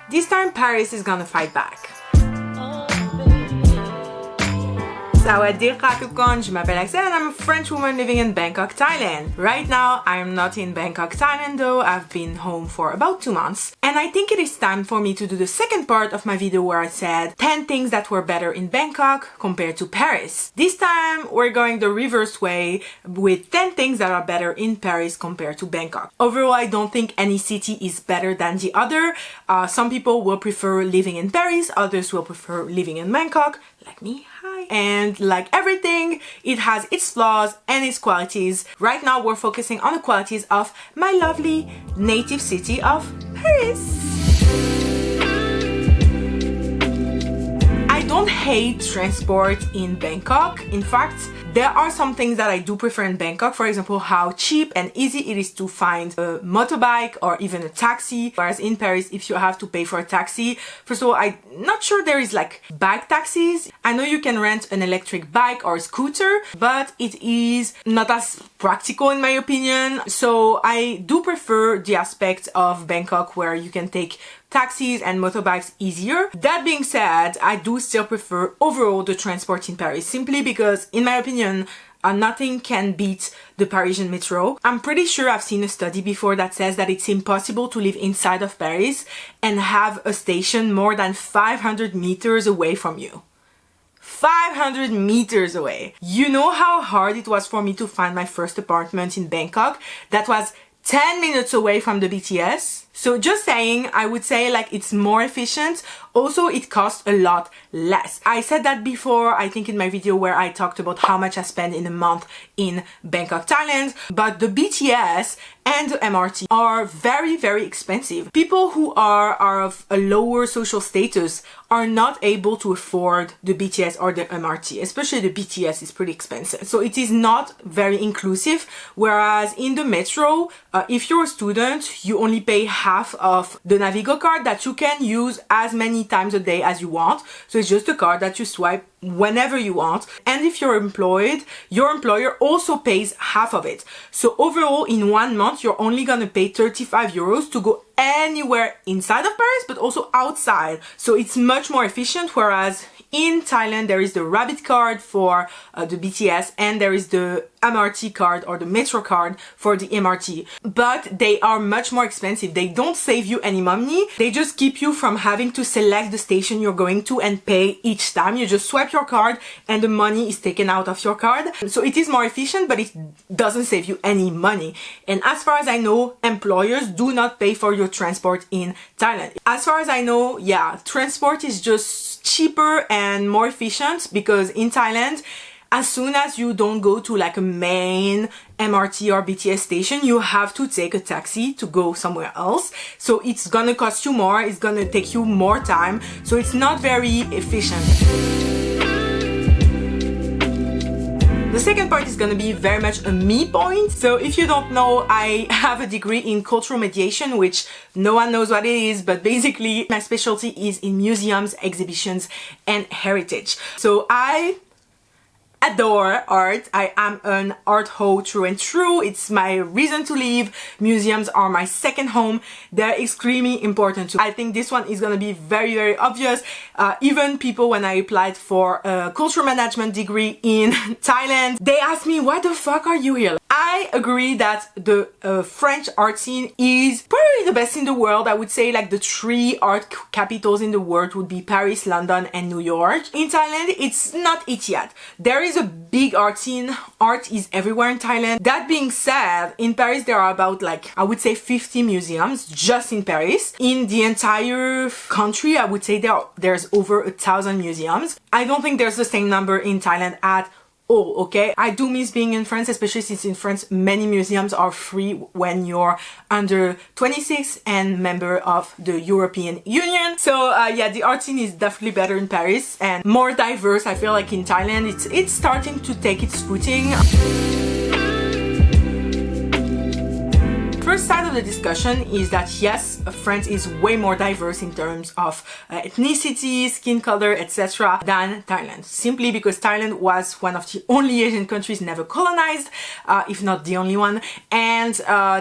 This time Paris is gonna fight back. Sawadee Khatukon, je m'appelle Axel and I'm a French woman living in Bangkok, Thailand. Right now, I am not in Bangkok, Thailand though. I've been home for about 2 months. And I think it is time for me to do the second part of my video where I said 10 things that were better in Bangkok compared to Paris. This time, we're going the reverse way with 10 things that are better in Paris compared to Bangkok. Overall, I don't think any city is better than the other. Some people will prefer living in Paris, others will prefer living in Bangkok, like me. And like everything, it has its flaws and its qualities. Right now we're focusing on the qualities of my lovely native city of Paris. I don't hate transport in Bangkok. In fact, there are some things that I do prefer in Bangkok. For example, how cheap and easy it is to find a motorbike or even a taxi. Whereas in Paris, if you have to pay for a taxi, first of all, I'm not sure there is like bike taxis. I know you can rent an electric bike or a scooter, but it is not as practical in my opinion. So I do prefer the aspect of Bangkok where you can take taxis and motorbikes easier. That being said, I do still prefer overall the transport in Paris, simply because in my opinion nothing can beat the Parisian metro. I'm pretty sure I've seen a study before that says that it's impossible to live inside of Paris and have a station more than 500 meters away from you. 500 meters away. You know how hard it was for me to find my first apartment in Bangkok that was 10 minutes away from the BTS? So just saying, I would say like it's more efficient. Also, it costs a lot less. I said that before, I think in my video where I talked about how much I spend in a month in Bangkok, Thailand. But the BTS and the MRT are very, very expensive. People who are of a lower social status are not able to afford the BTS or the MRT. Especially the BTS is pretty expensive. So it is not very inclusive. Whereas in the metro, if you're a student, you only pay half of the Navigo card that you can use as many times a day as you want. So it's just a card that you swipe whenever you want. And if you're employed, your employer also pays half of it. So overall, in 1 month, you're only gonna pay 35 euros to go anywhere inside of Paris, but also outside. So it's much more efficient, whereas in Thailand, there is the rabbit card for the BTS and there is the MRT card or the metro card for the MRT. But they are much more expensive. They don't save you any money. They just keep you from having to select the station you're going to and pay each time. You just swipe your card and the money is taken out of your card. So it is more efficient, but it doesn't save you any money. And as far as I know, employers do not pay for your transport in Thailand. As far as I know, yeah, transport is just cheaper and more efficient because in Thailand, as soon as you don't go to like a main MRT or BTS station, you have to take a taxi to go somewhere else. So it's gonna cost you more, it's gonna take you more time. So it's not very efficient. The second part is gonna be very much a me point. So if you don't know, I have a degree in cultural mediation, which no one knows what it is, but basically my specialty is in museums, exhibitions, and heritage. So I adore art. I am an art hoe through and through. It's my reason to live. Museums are my second home. They're extremely important to me. I think this one is gonna be very, very obvious. Even people, when I applied for a cultural management degree in Thailand, they asked me, why the fuck are you here? I agree that the French art scene is probably the best in the world. I would say like the 3 art capitals in the world would be Paris, London, and New York. In Thailand, it's not it yet. There is a big art scene. Art is everywhere in Thailand. That being said, in Paris there are about like, I would say 50 museums just in Paris. In the entire country, I would say there's over 1,000 museums. I don't think there's the same number in Thailand at all, okay? I do miss being in France, especially since in France many museums are free when you're under 26 and member of the European Union. So yeah, the art scene is definitely better in Paris and more diverse. I feel like in Thailand it's starting to take its footing. first side of the discussion is that yes, France is way more diverse in terms of ethnicity, skin color, etc. than Thailand. Simply because Thailand was one of the only Asian countries never colonized, if not the only one. And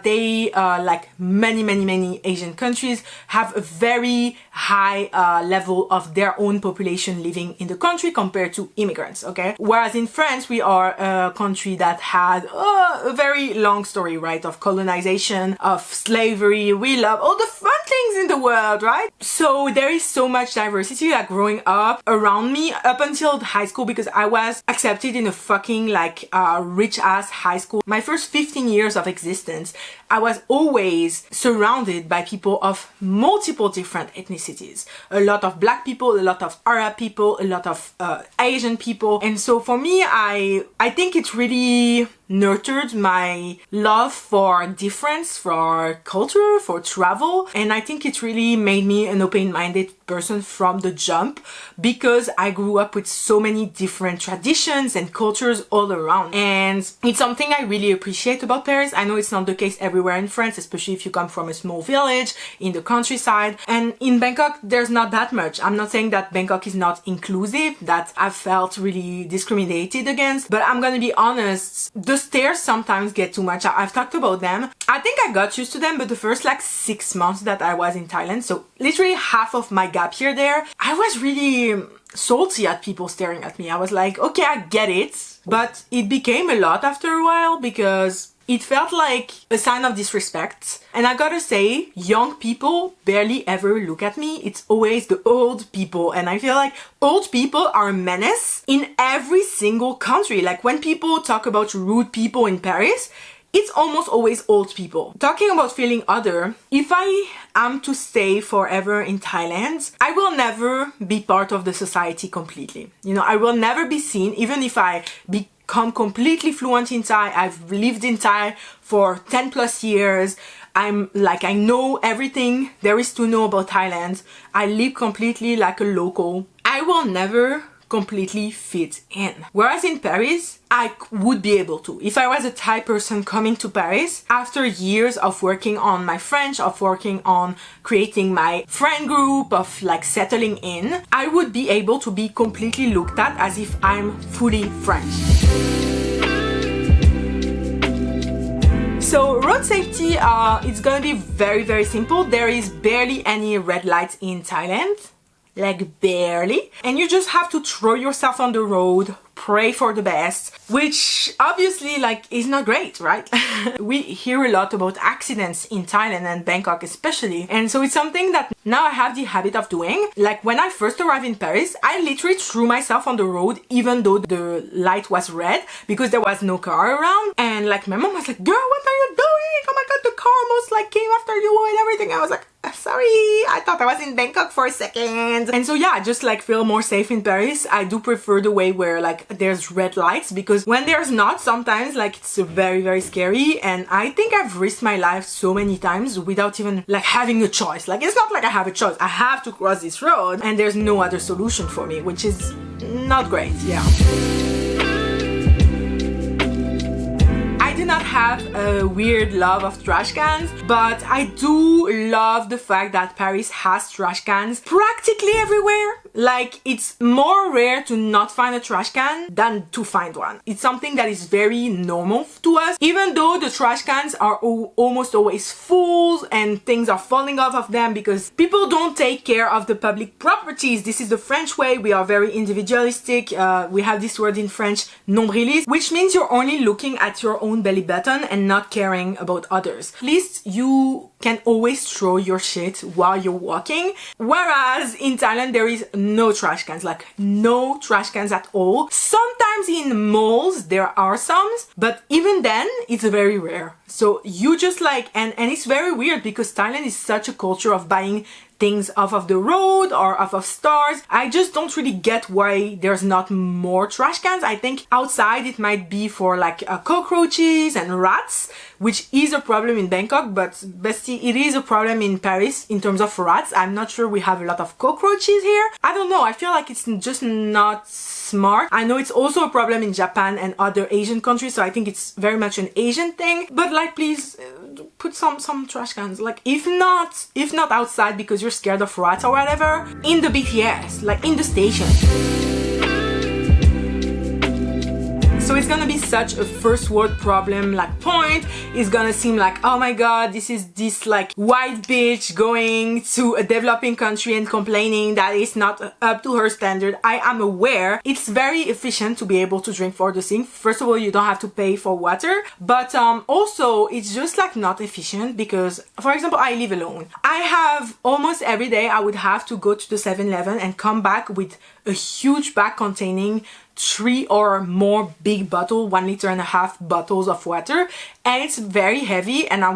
they, like many Asian countries, have a very high level of their own population living in the country compared to immigrants, okay? Whereas in France, we are a country that had a very long story, right? Of colonization, of slavery. We love all the fun things in the world, right? So there is so much diversity, like growing up around me up until high school, because I was accepted in a fucking like rich ass high school. My first 15 years of existence, I was always surrounded by people of multiple different ethnicities. A lot of black people, a lot of Arab people, a lot of Asian people. And so for me, I think it really nurtured my love for difference, for culture, for travel. And I think it really made me an open-minded person from the jump, because I grew up with so many different traditions and cultures all around. And it's something I really appreciate about Paris. I know it's not the case everywhere in France, especially if you come from a small village in the countryside. And in Bangkok, there's not that much. I'm not saying that Bangkok is not inclusive, that I've felt really discriminated against, but I'm gonna be honest, the stairs sometimes get too much. I've talked about them. I think I got used to them, but the first like 6 months that I was in Thailand, so literally half of my gap year there, I was really salty at people staring at me. I was like, okay, I get it. But it became a lot after a while, because it felt like a sign of disrespect. And I gotta say, young people barely ever look at me. It's always the old people. And I feel like old people are a menace in every single country. Like when people talk about rude people in Paris, it's almost always old people. Talking about feeling other, if I am to stay forever in Thailand, I will never be part of the society completely. You know, I will never be seen, even if I become completely fluent in Thai. I've lived in Thai for 10 plus years. I'm like, I know everything there is to know about Thailand. I live completely like a local. I will never completely fit in. Whereas in Paris, I would be able to. If I was a Thai person coming to Paris, after years of working on my French, of working on creating my friend group, of like settling in, I would be able to be completely looked at as if I'm fully French. So road safety, it's gonna be very simple. There is barely any red lights in Thailand. Like barely. And you just have to throw yourself on the road, pray for the best, which obviously like is not great, right? We hear a lot about accidents in Thailand and Bangkok especially, and so it's something that now I have the habit of doing. Like when I first arrived in Paris, I literally threw myself on the road even though the light was red, because there was no car around. And like my mom was like, girl, what are you doing? Oh my god, the car almost like came after you and everything. I was like, sorry, I thought I was in Bangkok for a second. And so yeah, I just like feel more safe in Paris. I do prefer the way where like there's red lights, because when there's not, sometimes like it's very scary. And I think I've risked my life so many times without even like having a choice. Like it's not like I have a choice. I have to cross this road and there's no other solution for me, which is not great. Yeah. I do not have a weird love of trash cans, but I do love the fact that Paris has trash cans practically everywhere. Like, it's more rare to not find a trash can than to find one. It's something that is very normal to us, even though the trash cans are almost always full and things are falling off of them because people don't take care of the public properties. This is the French way. We are very individualistic. We have this word in French, nombriliste, which means you're only looking at your own belly button and not caring about others. At least you can always throw your shit while you're walking. Whereas in Thailand, there is no trash cans, like no trash cans at all. Sometimes in malls, there are some, but even then, it's very rare. So you just like, and it's very weird because Thailand is such a culture of buying things off of the road or off of stores. I just don't really get why there's not more trash cans. I think outside it might be for like cockroaches and rats, which is a problem in Bangkok, but bestie, it is a problem in Paris in terms of rats. I'm not sure we have a lot of cockroaches here. I don't know. I feel like it's just not smart. I know it's also a problem in Japan and other Asian countries, so I think it's very much an Asian thing. But like, please put some trash cans, like if not outside because you're scared of rats or whatever, in the BTS, like in the station. So it's gonna be such a first world problem like point. It's gonna seem like, oh my god, this is this like white bitch going to a developing country and complaining that it's not up to her standard. I am aware it's very efficient to be able to drink for the sink. First of all, you don't have to pay for water, but also it's just like not efficient because, for example, I live alone. I have almost every day I would have to go to the 7-Eleven and come back with a huge bag containing 3 or more big bottle, 1.5 liter bottles of water, and it's very heavy. And I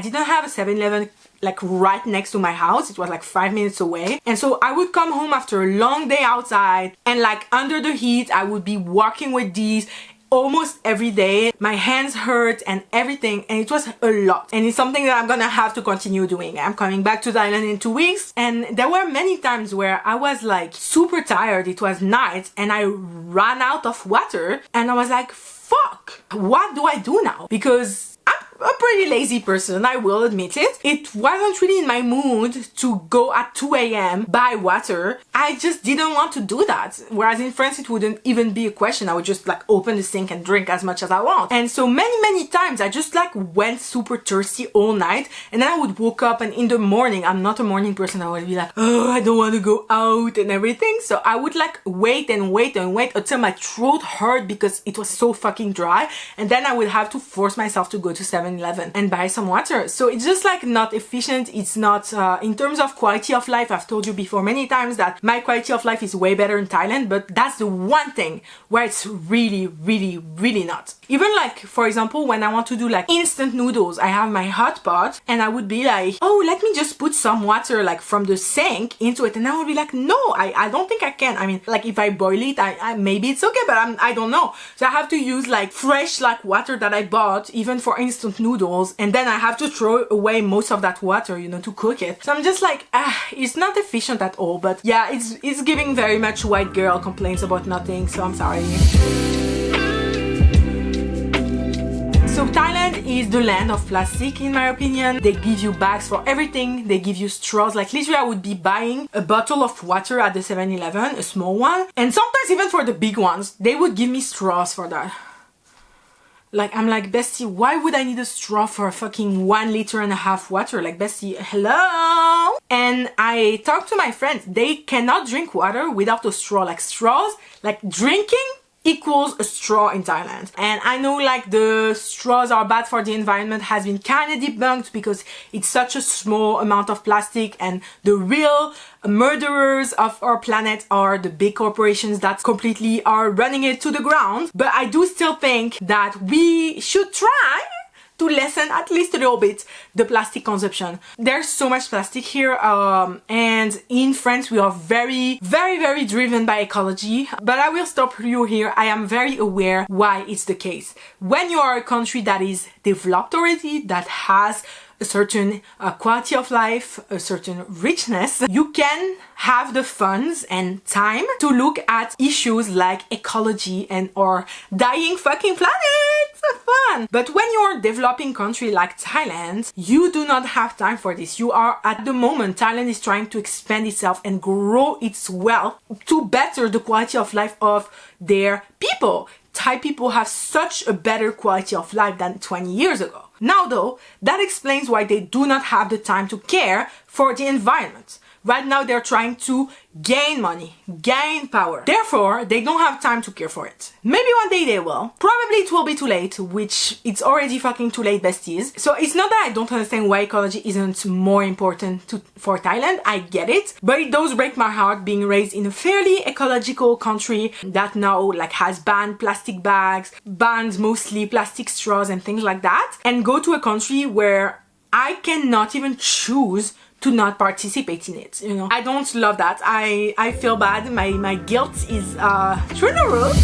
didn't have a 7-Eleven like right next to my house. It was like 5 minutes away, and so I would come home after a long day outside and like under the heat I would be walking with these almost every day. My hands hurt and everything, and it was a lot, and it's something that I'm gonna have to continue doing. I'm coming back to Thailand in 2 weeks, and there were many times where I was like super tired, it was night, and I ran out of water, and I was like, fuck, what do I do now? Because I'm a pretty lazy person, I will admit it. It wasn't really in my mood to go at 2 a.m. buy water. I just didn't want to do that. Whereas in France, it wouldn't even be a question. I would just like open the sink and drink as much as I want. And so many times I just like went super thirsty all night, and then I would wake up, and in the morning, I'm not a morning person, I would be like, oh, I don't want to go out and everything. So I would like wait until my throat hurt because it was so fucking dry, and then I would have to force myself to go to 7-Eleven and buy some water. So it's just like not efficient. It's not in terms of quality of life. I've told you before many times that my quality of life is way better in Thailand, but that's the one thing where it's really not. Even like, for example, when I want to do like instant noodles, I have my hot pot, and I would be like, oh, let me just put some water like from the sink into it, and I would be like, no, I don't think I can. I mean, like if I boil it, I maybe it's okay, but I don't know. So I have to use like fresh like water that I bought even for instant noodles, and then I have to throw away most of that water, you know, to cook it. So I'm just like, it's not efficient at all. But yeah, it's giving very much white girl complaints about nothing, so I'm sorry. So Thailand is the land of plastic, in my opinion. They give you bags for everything. They give you straws. Like literally I would be buying a bottle of water at the 7-Eleven, a small one. And sometimes even for the big ones, they would give me straws for that. Like, I'm like, bestie, why would I need a straw for a fucking 1.5 liter water? Like, bestie, hello? And I talked to my friends. They cannot drink water without a straw. Like, straws, like drinking equals a straw in Thailand. And I know like the straws are bad for the environment has been kind of debunked because it's such a small amount of plastic, and the real murderers of our planet are the big corporations that completely are running it to the ground. But I do still think that we should try to lessen at least a little bit the plastic consumption. There's so much plastic here, and in France we are very driven by ecology. But I will stop you here. I am very aware why it's the case. When you are a country that is developed already, that has a certain quality of life, a certain richness, you can have the funds and time to look at issues like ecology and our dying fucking planet. So fun. But when you're a developing country like Thailand, you do not have time for this. You are at the moment, Thailand is trying to expand itself and grow its wealth to better the quality of life of their people. Thai people have such a better quality of life than 20 years ago. Now though, that explains why they do not have the time to care for the environment. Right now they're trying to gain money, gain power. Therefore, they don't have time to care for it. Maybe one day they will. Probably it will be too late, which it's already fucking too late, besties. So it's not that I don't understand why ecology isn't more important for Thailand. I get it. But it does break my heart being raised in a fairly ecological country that now like has banned plastic bags, bans mostly plastic straws and things like that, and go to a country where I cannot even choose to not participate in it, you know. I don't love that. I feel bad. My guilt is through the roof.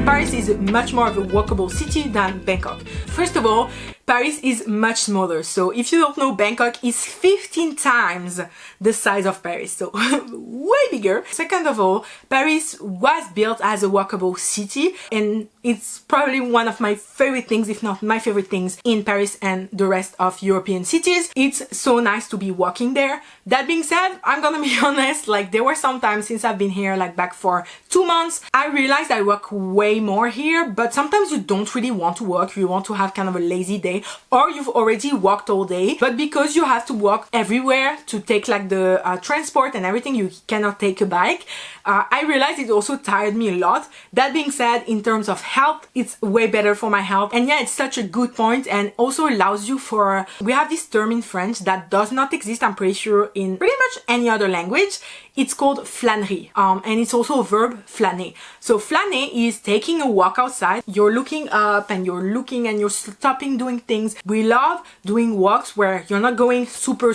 Paris is much more of a walkable city than Bangkok. First of all, Paris is much smaller. So if you don't know, Bangkok is 15 times the size of Paris, so way bigger. Second of all, Paris was built as a walkable city, and it's probably one of my favorite things, if not my favorite things, in Paris and the rest of European cities. It's so nice to be walking there. That being said, I'm gonna be honest, like there were some times since I've been here, like back for 2 months, I realized I walk way more here, but sometimes you don't really want to walk, you want to have kind of a lazy day, or you've already walked all day, but because you have to walk everywhere to take like the transport and everything, you cannot take a bike. I realized it also tired me a lot. That being said, in terms of health, it's way better for my health. And yeah, it's such a good point, and also allows you for, we have this term in French that does not exist, I'm pretty sure, in pretty much any other language. It's called flânerie, and it's also a verb, flâner. So flâner is taking a walk outside. You're looking up and you're looking and you're stopping doing things. We love doing walks where you're not going super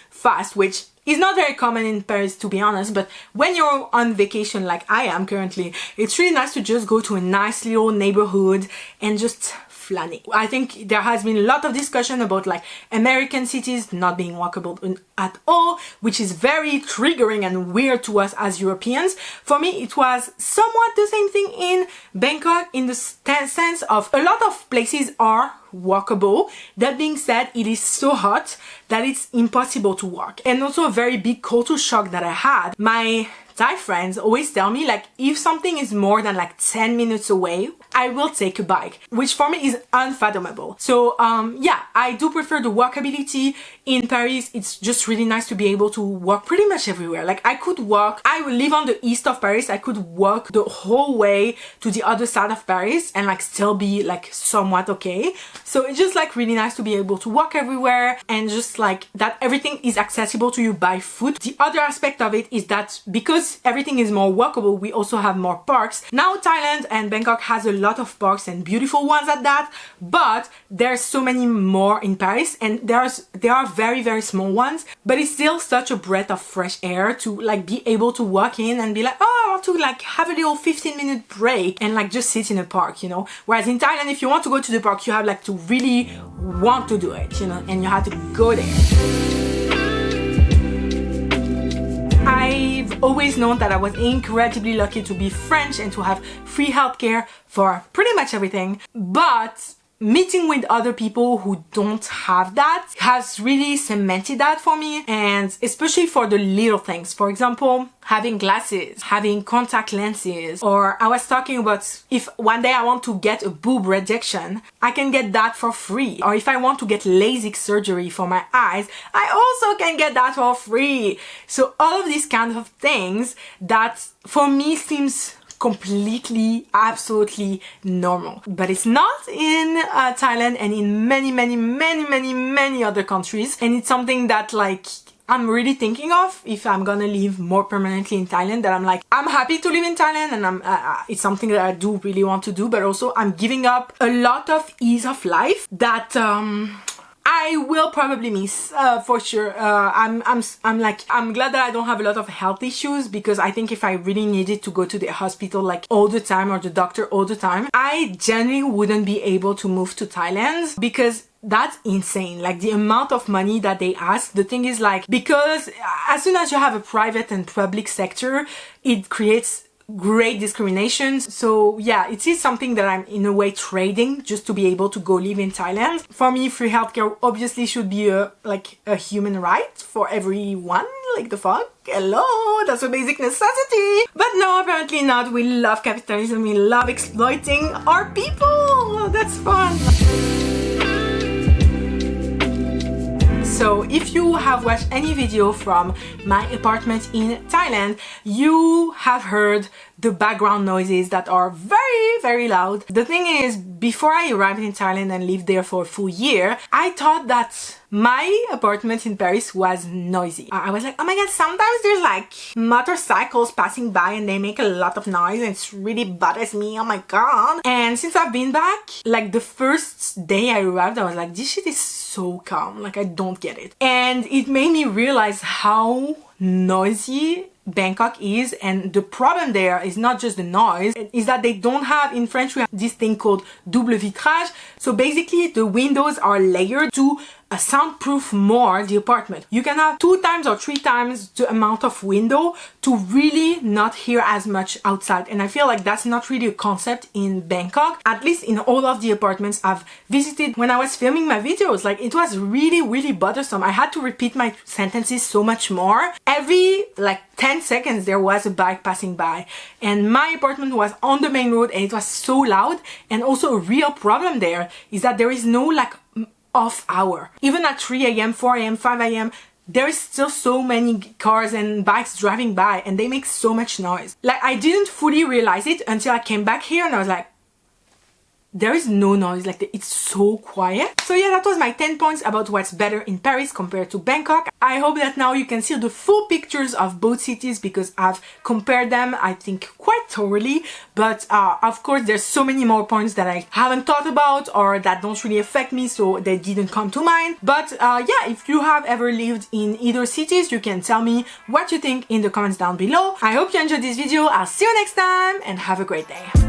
fast, which is not very common in Paris, to be honest, but when you're on vacation like I am currently, it's really nice to just go to a nice little neighborhood and just flâner. I think there has been a lot of discussion about like American cities not being walkable at all, which is very triggering and weird to us as Europeans. For me, it was somewhat the same thing in Bangkok, in the sense of a lot of places are walkable. That being said, it is so hot that it's impossible to walk. And also a very big culture shock that I had. My Thai friends always tell me, like, if something is more than like 10 minutes away, I will take a bike, which for me is unfathomable. So yeah, I do prefer the walkability in Paris. It's just really nice to be able to walk pretty much everywhere. Like I could walk, I will live on the east of Paris, I could walk the whole way to the other side of Paris and like still be like somewhat okay. So it's just like really nice to be able to walk everywhere, and just like that everything is accessible to you by foot. The other aspect of it is that because everything is more walkable, we also have more parks. Now Thailand and Bangkok has a lot of parks, and beautiful ones at that, but there's so many more in Paris, and there are very small ones, but it's still such a breath of fresh air to like be able to walk in and be like, oh, I want to like have a little 15-minute break and like just sit in a park, you know. Whereas in Thailand, if you want to go to the park, you have like to really want to do it, you know, and you have to go there. I've always known that I was incredibly lucky to be French and to have free healthcare for pretty much everything, but meeting with other people who don't have that has really cemented that for me, and especially for the little things. For example, having glasses, having contact lenses, or I was talking about if one day I want to get a boob reduction, I can get that for free. Or if I want to get LASIK surgery for my eyes, I also can get that for free. So all of these kinds of things that for me seems completely, absolutely normal. But it's not in Thailand and in many other countries. And it's something that like I'm really thinking of if I'm gonna live more permanently in Thailand, that I'm like, I'm happy to live in Thailand, and it's something that I do really want to do, but also I'm giving up a lot of ease of life that I will probably miss for sure. I'm glad that I don't have a lot of health issues, because I think if I really needed to go to the hospital like all the time, or the doctor all the time, I genuinely wouldn't be able to move to Thailand, because that's insane. Like the amount of money that they ask. The thing is like, because as soon as you have a private and public sector, it creates great discrimination. So yeah, it is something that I'm in a way trading just to be able to go live in Thailand. For me, free healthcare obviously should be a human right for everyone. Like the fuck? Hello, that's a basic necessity. But no, apparently not. We love capitalism. We love exploiting our people. That's fun. So if you have watched any video from my apartment in Thailand, you have heard the background noises that are very loud. The thing is, before I arrived in Thailand and lived there for a full year, I thought that my apartment in Paris was noisy. I was like, oh my god, sometimes there's like motorcycles passing by and they make a lot of noise and it really bothers me, oh my god. And since I've been back, like the first day I arrived, I was like, this shit is so calm, like I don't get it. And it made me realize how noisy Bangkok is, and the problem there is not just the noise, is that they don't have, in French we have this thing called double vitrage. So basically the windows are layered to soundproof more the apartment. You can have 2 times or 3 times the amount of window to really not hear as much outside, and I feel like that's not really a concept in Bangkok, at least in all of the apartments I've visited. When I was filming my videos, like, it was really bothersome. I had to repeat my sentences so much more. Every like 10 seconds there was a bike passing by, and my apartment was on the main road and it was so loud. And also a real problem there is that there is no like off hour. Even at 3 a.m, 4 a.m, 5 a.m, there is still so many cars and bikes driving by, and they make so much noise. Like, I didn't fully realize it until I came back here and I was like, there is no noise, like it's so quiet. So yeah, that was my 10 points about what's better in Paris compared to Bangkok. I hope that now you can see the full pictures of both cities, because I've compared them, I think, quite thoroughly. But of course there's so many more points that I haven't thought about or that don't really affect me, so they didn't come to mind. But yeah, if you have ever lived in either cities, you can tell me what you think in the comments down below. I hope you enjoyed this video. I'll see you next time and have a great day.